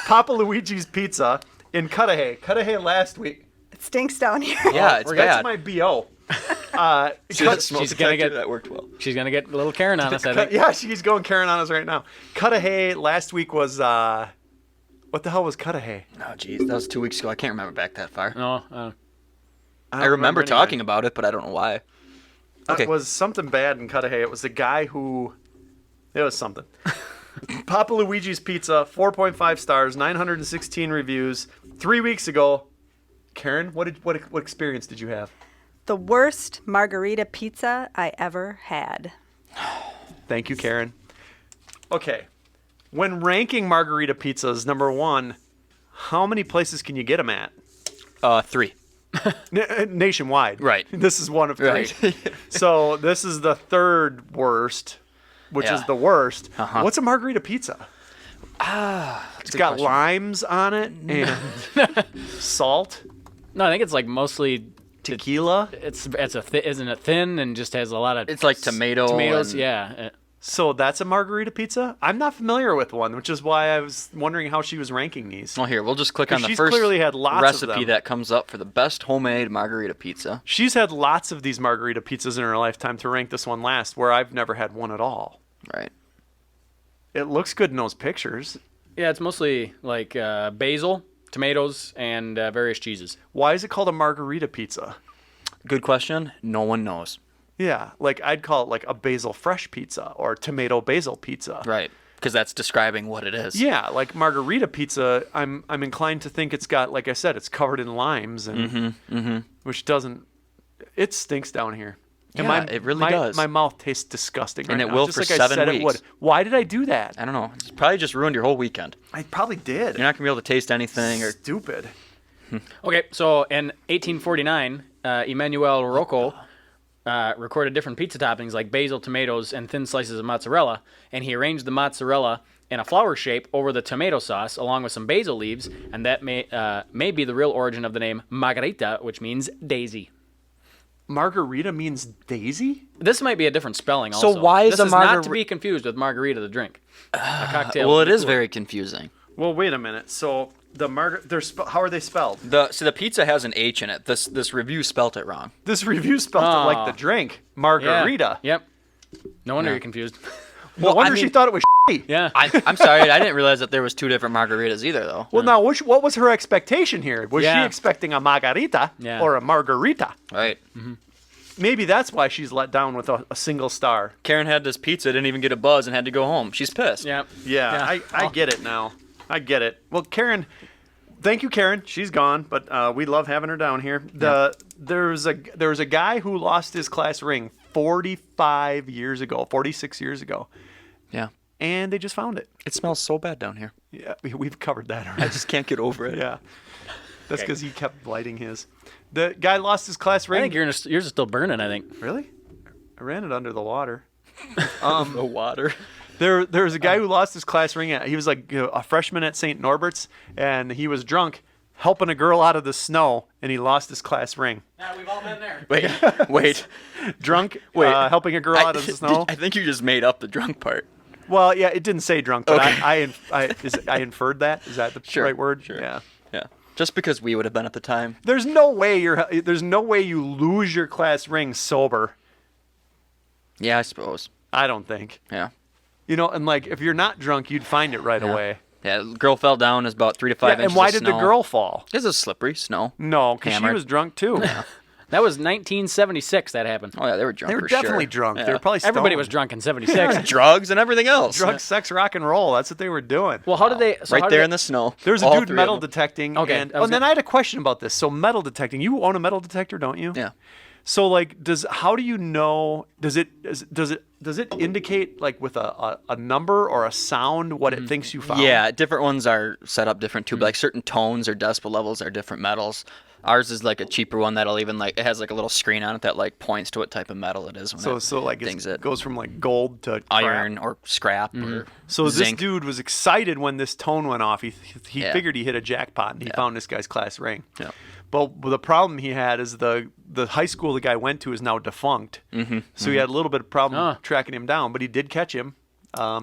Papa Luigi's Pizza in Cudahy. Cudahy last week. It stinks down here. Yeah, it's That's bad. my BO. She's gonna get that worked well. She's gonna get a little Karen on us, I think. Yeah, she's going Karen on us right now. Cudahy last week was what the hell was Cudahy? Oh, jeez, that was 2 weeks ago. I can't remember back that far. No, I remember talking about it, but I don't know why. Okay. It was something bad in Cudahy. It was the guy who. It was something. Papa Luigi's Pizza, 4.5 stars, 916 reviews. 3 weeks ago. Karen, what experience did you have? The worst margarita pizza I ever had. Thank you, Karen. Okay. When ranking margarita pizzas, number 1, how many places can you get them at? 3. Nationwide. Right. This is one of 3. Right. So this is the 3rd worst, which is Yeah. the worst. Uh-huh. What's a margarita pizza? It's good got question. limes on it and salt, no, I think it's like mostly tequila. isn't it thin and just has a lot of It's like tomatoes. and- yeah. So that's a margarita pizza? I'm not familiar with one, which is why I was wondering how she was ranking these. Well, here, we'll just click on the She's first clearly had lots of recipe them. that comes up for the best homemade margarita pizza. She's had lots of these margarita pizzas in her lifetime to rank this one last, where I've never had one at all. Right. It looks good in those pictures. Yeah, it's mostly like basil, tomatoes, and various cheeses. Why is it called a margarita pizza? Good question. No one knows. Yeah, like I'd call it like a basil fresh pizza or tomato basil pizza. Right. Because that's describing what it is. Yeah, like margarita pizza, I'm inclined to think it's got, like I said, it's covered in limes and which doesn't. It stinks down here. And Yeah, it really does. My mouth tastes disgusting. And right it now, will just for like I 7 said weeks. It would. Why did I do that? I don't know. It's probably just ruined your whole weekend. I probably did. You're not going to be able to taste anything. Or Stupid. Okay, so in 1849, Emmanuel Rocco recorded different pizza toppings like basil, tomatoes, and thin slices of mozzarella, and he arranged the mozzarella in a flower shape over the tomato sauce along with some basil leaves, and that may be the real origin of the name margarita, which means daisy. Margarita means daisy? This might be a different spelling So also. why is this a is not to margar- be confused with margarita the drink. A cocktail. well, it with is liqueur. very confusing. Well, wait a minute. So the how are they spelled? So the pizza has an H in it. This review spelt it wrong. This review spelled it like the drink, margarita. Yeah. Yep. No wonder Yeah. you're confused. No Well, wonder I she mean- thought it was shitty. Yeah. I'm sorry. I didn't realize that there was 2 different margaritas either, though. Well, now, what was her expectation here? Was she Yeah. expecting a margarita Yeah. or a margarita? Right. Maybe that's why she's let down with a single star. Karen had this pizza, didn't even get a buzz, and had to go home. She's pissed. Yeah. Yeah, I get it now. I get it. Well, Karen, thank you, Karen. She's gone, but we love having her down here. There was a guy who lost his class ring 46 years ago, Yeah. and they just found it. It smells so bad down here. Yeah, we've covered that I already. just can't get over it. Yeah, that's because he kept lighting his. The guy lost his class I ring. think yours is still burning, I think. Really? I ran it under the water. The water. There was a guy who lost his class ring. He was like a freshman at St. Norbert's, and he was drunk, helping a girl out of the snow, and he lost his class ring. Yeah, we've all been there. Wait. Drunk, Wait. Helping a girl out of the snow. I think you just made up the drunk part. Well, yeah, it didn't say drunk, but Okay. I inferred that. Is that the Sure, right word? sure. Yeah. Yeah. Just because we would have been at the time. There's no way you lose your class ring sober. Yeah, I suppose. I don't think. Yeah. You know, and like if you're not drunk, you'd find it right Yeah. away. Yeah, the girl fell down. Is about 3 to 5 Yeah, inches and why of did the snow. girl fall? This is slippery snow. No, because she Hammered. was drunk too. That was 1976 that happened. Oh yeah, they were drunk. They were for definitely sure. drunk. Yeah. They were probably stoned. Everybody was drunk in 76. drugs and everything else. Drugs, sex, rock, and roll. That's what they were doing. Well, how did they? So right how there did in the snow. There's a All dude 3 of metal them. detecting. Okay, And, I was and then gonna- I had a question about this. So metal detecting. You own a metal detector, don't you? Yeah. So like, how do you know? Does it indicate like with a number or a sound what it thinks you found? Yeah, different ones are set up different too. But like certain tones or decibel levels are different metals. Ours is like a cheaper one that'll even like it has like a little screen on it that like points to what type of metal it is. When So like dings it goes from like gold to iron crap. or scrap or So zinc. this dude was excited when this tone went off. He Yeah. figured he hit a jackpot and he found this guy's class ring. Yeah. But the problem he had is the high school the guy went to is now defunct. So he had a little bit of problem tracking him down, but he did catch him.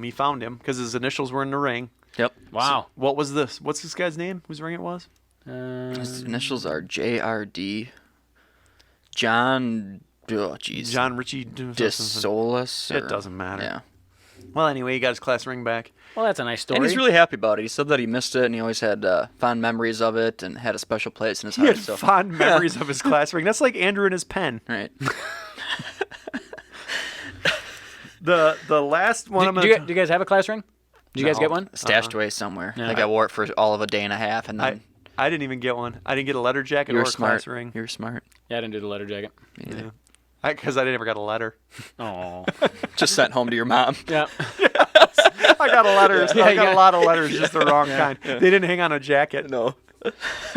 He found him because his initials were in the ring. Yep. Wow. So what was this? What's this guy's name? Whose ring it was? His initials are JRD. John. Oh, jeez. John Ritchie DeSolis. It doesn't matter. Yeah. Well, anyway, he got his class ring back. Well, that's a nice story. And he's really happy about it. He said that he missed it, and he always had fond memories of it, and had a special place in his He heart. had So fond memories of his class ring. That's like Andrew and his pen. right. The last one I'm do going you guys have a class ring? Did you guys No. get one? Stashed away somewhere. Yeah. Like I wore it for all of a day and a half, and then I didn't even get one. I didn't get a letter jacket you or were a smart. class ring. You were smart. Yeah, I didn't do the letter jacket. Me neither. Yeah. Because I never got a letter. Oh. Just sent home to your mom. Yeah. I got a letter. Yeah, I got yeah. a lot of letters, just the wrong kind. They didn't hang on a jacket. No.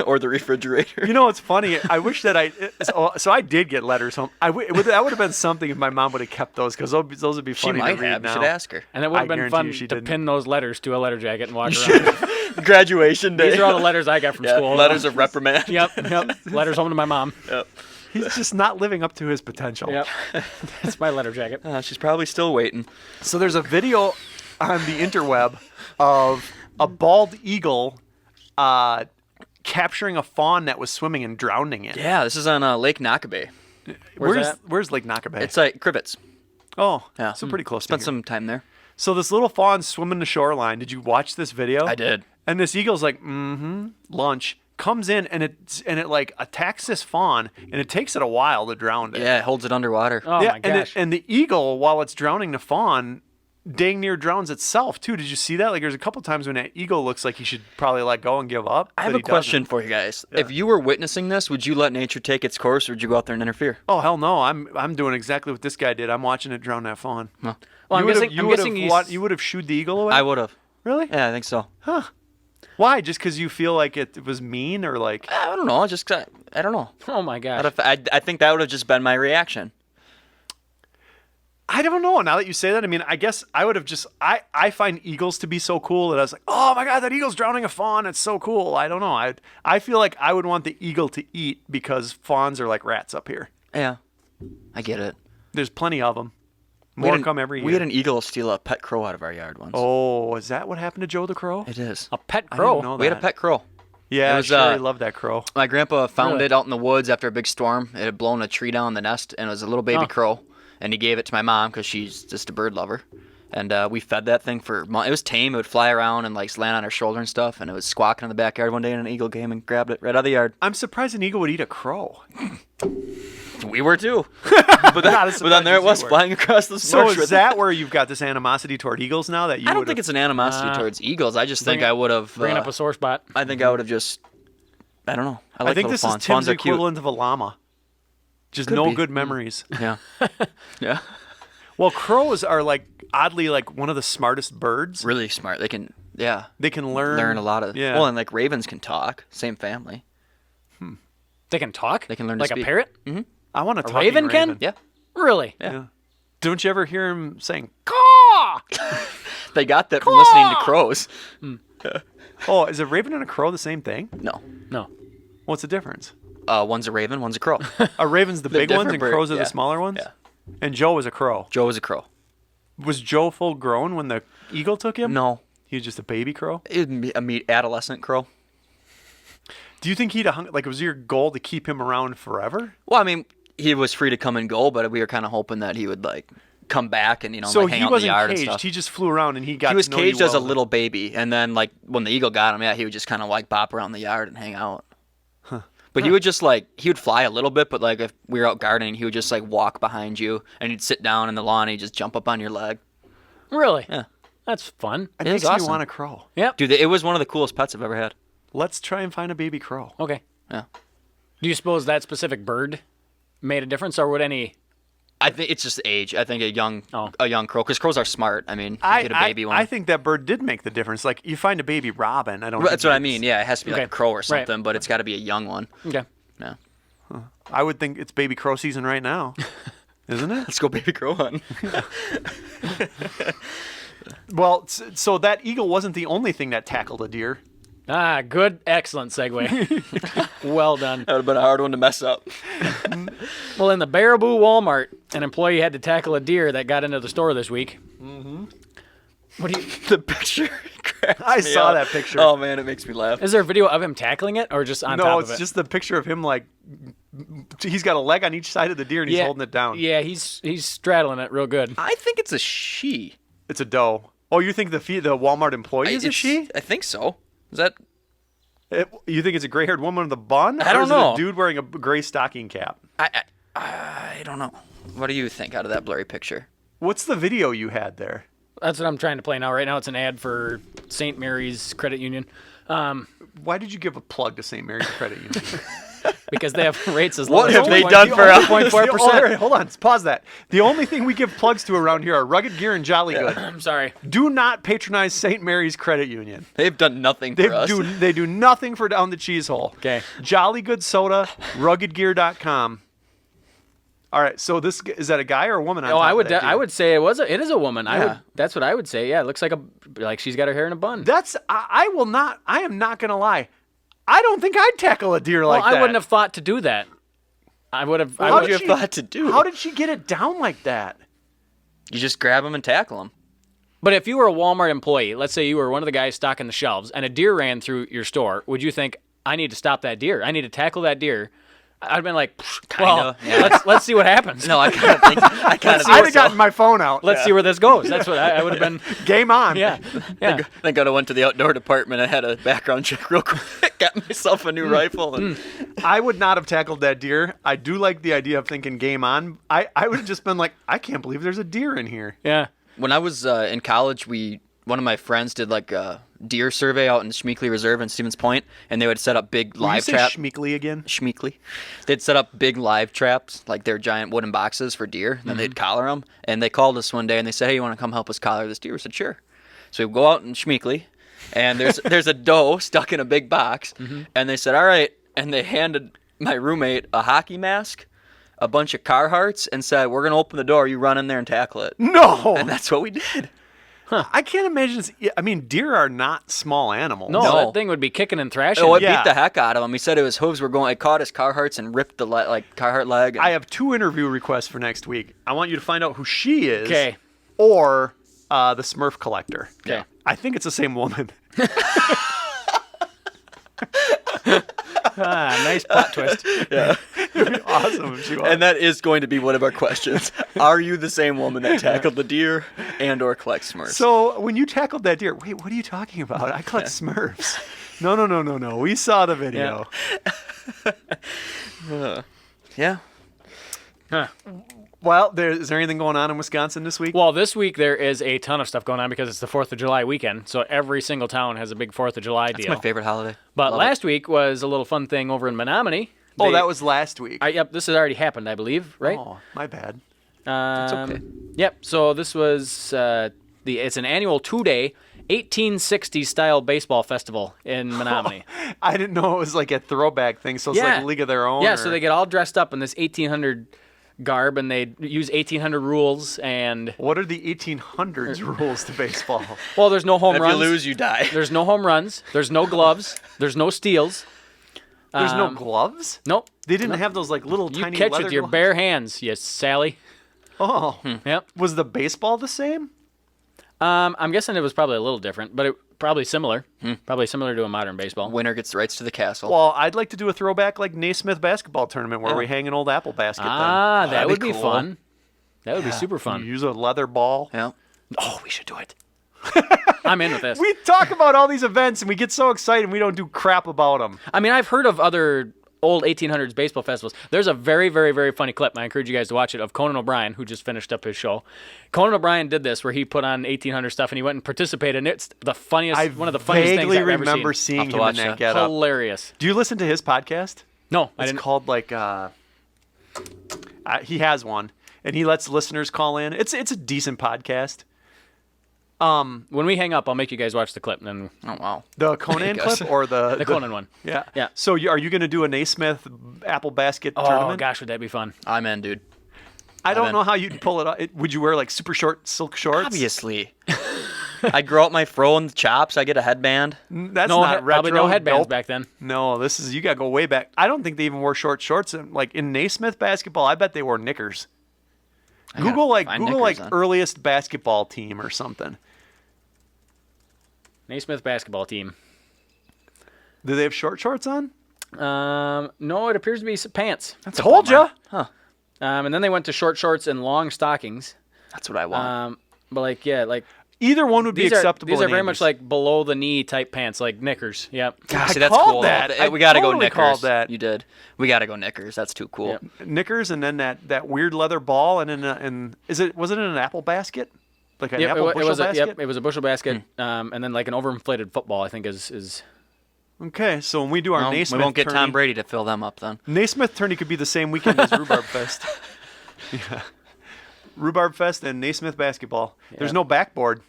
Or the refrigerator. You know what's funny? I wish that so I did get letters home. That would have been something if my mom would have kept those, because those would be She funny might to read have. You now. should ask her. And it would have I been guarantee fun you she to didn't. pin those letters to a letter jacket and walk around. Graduation day. These are all the letters I got from Yeah, school. letters of reprimand. Yep. Letters home to my mom. Yep. He's just not living up to his potential. Yep. That's my letter jacket. She's probably still waiting. So there's a video on the interweb of a bald eagle capturing a fawn that was swimming and drowning it. Yeah, this is on Lake Nakabe. Where's Lake Nakabe? It's like Crivets. Oh, Yeah. so pretty close. Spent to here. some time there. So this little fawn's swimming the shoreline. Did you watch this video? I did. And this eagle's like, lunch, comes in and it like attacks this fawn, and it takes it a while to drown it. Yeah, it holds it underwater. Oh yeah, my gosh. and the eagle, while it's drowning the fawn, dang near drowns itself too. Did you see that? Like, there's a couple times when that eagle looks like he should probably let go and give up. I have but a he question doesn't. for you guys. If you were witnessing this, would you let nature take its course, or would you go out there and interfere? Oh hell no! I'm doing exactly what this guy did. I'm watching it drown that fawn. Well, I'm guessing he's... You would have shooed the eagle away. I would have. Really? Yeah, I think so. Why? Just because you feel like it was mean, or like? I don't know. Just I don't know. Oh my gosh. I think that would have just been my reaction. I don't know. Now that you say that, I mean, I guess I would have just. I find eagles to be so cool that I was like, oh my god, that eagle's drowning a fawn. It's so cool. I don't know. I feel like I would want the eagle to eat because fawns are like rats up here. Yeah, I get it. There's plenty of them. We More had come every year. We had an eagle steal a pet crow out of our yard once. Oh, is that what happened to Joe the Crow? It is. A pet I crow? didn't know We had a that. pet crow. Yeah, It was, sure. He loved that crow. My grandpa found Really? it out in the woods after a big storm. It had blown a tree down the nest, and it was a little baby crow. And he gave it to my mom because she's just a bird lover. And we fed that thing for months. It was tame. It would fly around and like land on her shoulder and stuff. And it was squawking in the backyard one day, and an eagle came and grabbed it right out of the yard. I'm surprised an eagle would eat a crow. We were too. But Not as then there surprised it as was you were. flying across the So marsh is with that where you've got this animosity toward eagles now? That you? I don't would've- think it's an animosity towards eagles. I just think Bring it- I would have. Bringing up a sore spot. I think I would have just. I don't know. I like I think little this fawns. is Fawns Tim's are cute. equivalent of a llama. Just Could no be. good memories. Yeah. Yeah. Well, crows are like oddly like one of the smartest birds. Really smart. They can. Yeah. They can learn A lot of. Yeah. Well, and like ravens can talk. Same family. They can talk? They can learn to like speak. a parrot? I want a talking raven can? Yeah. Really? Yeah. Don't you ever hear him saying Caw! They got that from listening to crows. Oh, is a raven and a crow the same thing? No. No. What's the difference? One's a raven. One's a crow. A raven's the They're big ones different and bird- crows are yeah. the smaller ones? Yeah. And Joe was a crow. Joe is a crow. Was Joe full grown when the eagle took him? No. He was just a baby crow? It'd be a meat adolescent crow. Do you think he'd have hung, like, was your goal to keep him around forever? Well, I mean, he was free to come and go, but we were kind of hoping that he would like come back and So like, hang he out in the wasn't yard and caged. stuff. He just flew around and he got He was to know you caged as a well. little baby, and then like when the eagle got him, yeah, he would just kind of like bop around the yard and hang out. But he would just like he would fly a little bit, but like if we were out gardening, he would just like walk behind you, and he'd sit down in the lawn and he'd just jump up on your leg. Really? Yeah. That's fun. It It makes was me awesome. want a crow. Yep. Dude, it was one of the coolest pets I've ever had. Let's try and find a baby crow. Okay. Yeah. Do you suppose that specific bird made a difference, or would any? I think it's just age. I think a young Oh. crow, because crows are smart. I mean, you get a baby one. I think that bird did make the difference. Like, you find a baby robin. I don't. Well, that's think what I it's- mean. Yeah, it has to be like Okay. a crow or Right. something, but it's got to be a young one. Okay. Yeah. I would think it's baby crow season right now, isn't it? Let's go baby crow hunting. Well, so that eagle wasn't the only thing that tackled a deer. Good. Excellent segue. Well done. That would have been a hard one to mess up. Well, in the Baraboo Walmart, an employee had to tackle a deer that got into the store this week. Mm-hmm. What do you... The picture cracks I me saw up. that picture. Oh, man, it makes me laugh. Is there a video of him tackling it or just on top No, of it's it? just the picture of him like he's got a leg on each side of the deer and he's holding it down. Yeah, he's straddling it real good. I think it's a she. It's a doe. Oh, you think the Walmart employee is a she? I think so. Is that... You think it's a gray-haired woman with a bun? I don't or is know. it a dude wearing a gray stocking cap? I don't know. What do you think out of that blurry picture? What's the video you had there? That's what I'm trying to play now. Right now, it's an ad for St. Mary's Credit Union. Why did you give a plug to St. Mary's Credit Union? Because they have rates as low What as have they 1.4%. done for us? 1.4%. Hold on, pause that. The only thing we give plugs to around here are Rugged Gear and Jolly Good. I'm sorry. Do not patronize St. Mary's Credit Union. They've done nothing for us. They do nothing for down the Cheezehole. Okay. Jolly Good Soda, ruggedgear.com. All right, so this is that a guy or a woman? On Oh, top I of would that I would say it is a woman. Yeah. That's what I would say. Yeah, it looks like she's got her hair in a bun. That's I will not. I am not gonna lie. I don't think I'd tackle a deer like that. I wouldn't have thought to do that. I would have. How What did would you she- have thought to do? How did she get it down like that? You just grab them and tackle them. But if you were a Walmart employee, let's say you were one of the guys stocking the shelves, and a deer ran through your store, would you think, I need to stop that deer? I need to tackle that deer. I'd have been like, well, Kinda, yeah. let's see what happens. No, I kind of think. I kind of I'd have gotten my phone out. Let's see where this goes. That's what I would have been. Game on. Yeah. Yeah. Thank God I went to the outdoor department. I had a background check real quick. Got myself a new rifle. And I would not have tackled that deer. I do like the idea of thinking game on. I would have just been like, I can't believe there's a deer in here. Yeah. When I was in college, one of my friends did like a deer survey out in Schmeekley Reserve in Stevens Point, and they would set up big Will you live say traps. Schmeekley again? Schmeekley. They'd set up big live traps, like their giant wooden boxes for deer. Then they'd collar them. And they called us one day and they said, "Hey, you want to come help us collar this deer?" We said, "Sure." So we go out in Schmeekley, and there's a doe stuck in a big box. And they said, "All right." And they handed my roommate a hockey mask, a bunch of Carhartts, and said, "We're gonna open the door. You run in there and tackle it." No. And that's what we did. I can't imagine. I mean, deer are not small animals. No, No. that thing would be kicking and thrashing. Oh, it Yeah. beat the heck out of him. He said his hooves were going. It caught his Carhartts and ripped the Carhartt leg. I have 2 interview requests for next week. I want you to find out who she is. 'Kay. Or the Smurf collector. 'Kay. I think it's the same woman. Nice plot twist. Awesome if she was. And that is going to be one of our questions. Are you the same woman that tackled the deer and or collects Smurfs? So when you tackled that deer, wait, what are you talking about? I collect Smurfs. No. We saw the video. yeah. Huh. Well, is there anything going on in Wisconsin this week? Well, this week there is a ton of stuff going on because it's the 4th of July weekend. So every single town has a big 4th of July It's deal. my favorite holiday. But Love last week was a little fun thing over in Menominee. Oh, that was last week. Yep, this has already happened, I believe, right? Oh, my bad. okay. Yep. So this was it's an annual 2-day 1860s style baseball festival in Menominee. I didn't know it was like a throwback thing, so it's like League of Their Own. Yeah, or- so they get all dressed up in this 1800 garb and they use 1800 rules and What are the 1800s rules to baseball? well, there's no home If runs. you lose, you die. There's no home runs. There's no gloves. There's no steals. There's no gloves? Nope. They didn't have those like little You tiny catch leather with your gloves? bare hands, yes, Sally. Oh. Yep. Was the baseball the same? I'm guessing it was probably a little different, but probably similar. Probably similar to a modern baseball. Winner gets the rights to the castle. Well, I'd like to do a throwback like Naismith basketball tournament where we hang an old apple basket. Ah, that that'd would be be cool. fun. That would be super then. fun. You use a leather ball. yeah. Oh, we should do it. I'm in with this. We talk about all these events and we get so excited and we don't do crap about them. I mean, I've heard of other old 1800s baseball festivals. There's a very, very, very funny clip, and I encourage you guys to watch it, of Conan O'Brien, who just finished up his show. Conan O'Brien did this where he put on 1800 stuff and he went and participated, and it's the funniest, one of the funniest things vaguely I've ever remember seen. seeing to him in watch that that. get up. Hilarious. Do you listen to his podcast? No, I It's didn't. called like he has one and he lets listeners call in. It's a decent podcast. When we hang up, I'll make you guys watch the clip, and then Oh wow. The Conan Yes. clip or the Conan one. Yeah. Yeah. So are you going to do a Naismith apple basket Oh, tournament? gosh, would that be fun. I'm in, dude. I don't in. know how you'd pull it off. Would you wear like super short silk shorts? Obviously. I grow out my fro and chops. I get a headband. That's No, not retro. probably no headbands Nope. back then. No, this is you got to go way back. I don't think they even wore short shorts. Like in Naismith basketball, I bet they wore knickers. gotta Google find knickers then. earliest basketball team or something. Naismith basketball team. Do they have short shorts on? No, it appears to be some pants. Told ya. Huh. And then they went to short shorts and long stockings. That's what I want. But like Either one would be these acceptable. These are in very Andy's. much like below the knee type pants, like knickers. Yep. God, I see, that's called cool. that. though. I We got to go totally knickers. called that. You did. We got to go knickers. That's too cool. Yep. knickers, and then that weird leather ball, and was it in an apple basket? Like an Yep, apple it bushel was basket? it was a bushel basket, and then like an overinflated football. I think is Okay, so when we do our Well, we Naismith won't get tourney, Tom Brady to fill them up then. Naismith tourney could be the same weekend as Rhubarb Fest. Yeah. Rhubarb Fest and Naismith basketball. There's no backboard.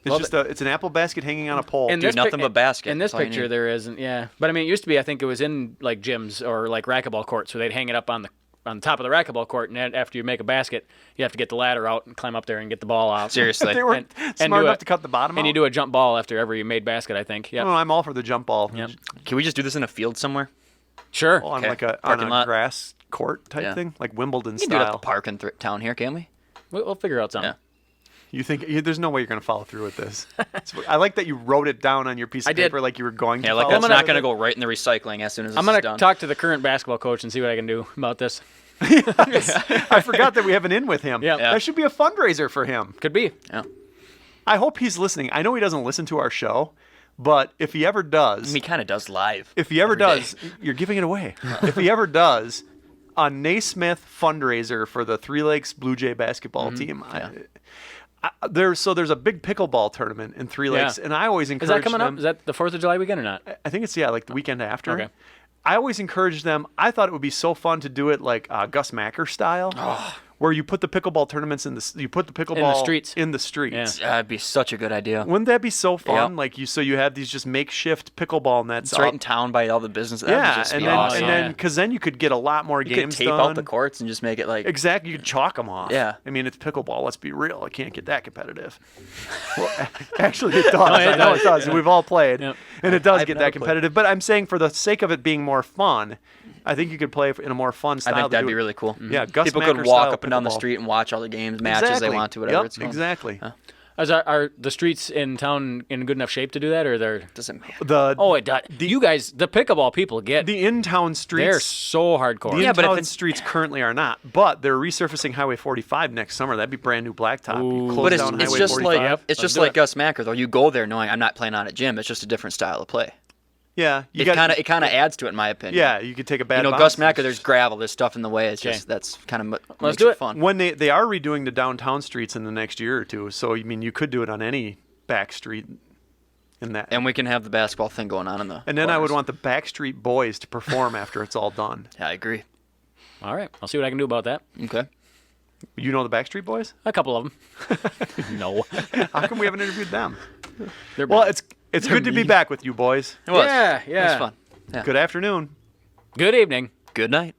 It's Well, just it's an apple basket hanging on a pole. in Dude, this nothing but basket. In this That's all you picture, need. there isn't. Yeah, but I mean, it used to be. I think it was in like gyms or like racquetball courts, where they'd hang it up on the top of the racquetball court, and then after you make a basket, you have to get the ladder out and climb up there and get the ball out. Seriously. They weren't and smart do enough it- to cut the bottom And out. you do a jump ball after every made basket, I think. Yeah. Oh, I'm all for the jump ball. Yep. Can we just do this in a field somewhere? Sure. On Okay. like on Parking a lot. grass court type Yeah. thing, like Wimbledon We can do it at the style. park in town here, can we? We'll figure out something. Yeah. You think there's no way you're going to follow through with this? I like that you wrote it down on your piece of I did. paper like you were going to. Yeah, like follow that's through. not going to go right in the recycling as soon as this I'm gonna is done. talk to the current basketball coach and see what I can do about this. I forgot that we have an in with him. Yeah. That should be a fundraiser for him. Could be. Yeah. I hope he's listening. I know he doesn't listen to our show, but if he ever does, He kind of does live. if he ever every day. does, you're giving it away. If he ever does, a Naismith fundraiser for the Three Lakes Blue Jay basketball team. There's a big pickleball tournament in Three Yeah. Lakes, and I always Is encourage that coming them. up? Is that the 4th of July weekend or not? I think it's like the weekend after. Okay. I always encourage them. I thought it would be so fun to do it like Gus Macker style, where you put the pickleball tournaments in the streets. In the streets. Yeah. That'd be such a good idea. Wouldn't that be so fun? Yep. Like so you have these just makeshift pickleball nets. It's right up. in town by all the business. That would Yeah, just and be then awesome. and then because then you could get a lot more you games could tape done. out the courts and just make it like Exactly, you could chalk them off. Yeah. I mean it's pickleball. Let's be real. It can't get that competitive. Well, actually, it does. it I know does. it does. We've all played, Yep. and it does I've get never that played. competitive. But I'm saying for the sake of it being more fun, I think you could play in a more fun I style. think to that'd do be it. really cool. Yeah, Gus People Macker could walk style up and down the pickleball. street and watch all the games, matches Exactly. they want to, whatever Yep, it's called. exactly. Are the streets in town in good enough shape to do that, or they're? Doesn't matter. Oh, you guys, the pickleball people get. The in-town They're streets. so hardcore. The Yeah, but if in-town it's- streets currently are not, but they're resurfacing Highway 45 next summer. That'd be brand new blacktop. You close But it's, down it's Highway just 45. like it's Let's just do like it. Gus Macker though. You go there knowing I'm not playing on a gym. It's just a different style of play. Yeah, you It got kind of adds to it in my opinion. Yeah, you could take a bad. You know, bounce Gus and Macker, there's gravel, there's stuff in the way. It's Okay. just that's kind of Let's makes do it it. fun. when they are redoing the downtown streets in the next year or two. So I mean, you could do it on any back street in that. And we can have the basketball thing going on in the. And then I would corners. want the Backstreet Boys to perform after it's all done. Yeah, I agree. All right, I'll see what I can do about that. Okay. You know the Backstreet Boys? A couple of them. No. How come we haven't interviewed them? They're Well, big. it's good to be back with you boys. It was. Yeah, It yeah. was fun. Yeah. Good afternoon. Good evening. Good night.